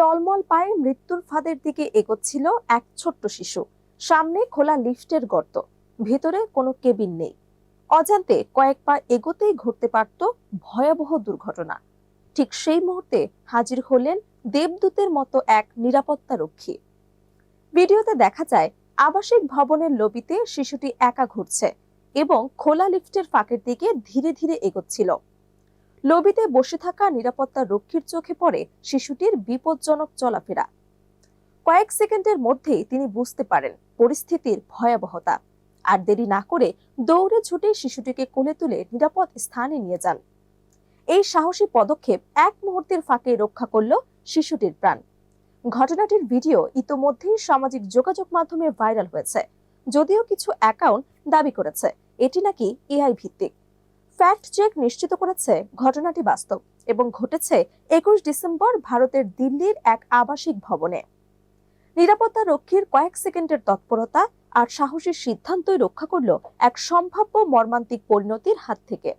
টলমল পায়ে মৃত্যুর ফাঁদের দিকে এগোচ্ছিল এক ছোট্ট শিশু। সামনে খোলা লিফটের গর্ত, ভেতরে কোনো কেবিন নেই। অজান্তে কয়েক পা এগোতেই ঘটতে পারত ভয়াবহ দুর্ঘটনা। ঠিক সেই মুহূর্তে হাজির হলেন দেবদূতের মতো এক নিরাপত্তা রক্ষী। ভিডিওতে দেখা যায় আবাসিক ভবনের লবিতে শিশুটি একা ঘুরছে এবং খোলা লিফটের ফাঁকের দিকে ধীরে ধীরে এগোচ্ছিল। লবিতে বসে থাকা নিরাপত্তা রক্ষীর চোখে পড়ে শিশুটির বিপজ্জনক চলাফেরা। কয়েক সেকেন্ডের মধ্যেই তিনি বুঝতে পারেন পরিস্থিতির ভয়াবহতা, আর দেরি না করে দৌড়ে ছুটে শিশুটিকে কোলে তুলে নিরাপদ স্থানে নিয়ে যান। এই সাহসী পদক্ষেপ এক মুহূর্তের ফাঁকে রক্ষা করল শিশুটির প্রাণ। ঘটনাটির ভিডিও ইতোমধ্যেই সামাজিক যোগাযোগ মাধ্যমে ভাইরাল হয়েছে, যদিও কিছু অ্যাকাউন্ট দাবি করেছে এটি নাকি এআই ভিত্তিক। ফ্যাক্ট চেক নিশ্চিত করেছে ঘটনাটি বাস্তব এবং ঘটেছে 21 ডিসেম্বর ভারতের দিল্লির এক আবাসিক ভবনে। নিরাপত্তা রক্ষীর কয়েক সেকেন্ডের তৎপরতা আর সাহসী সিদ্ধান্তই রক্ষা করল এক সম্ভাব্য মর্মান্তিক পরিণতির হাত থেকে।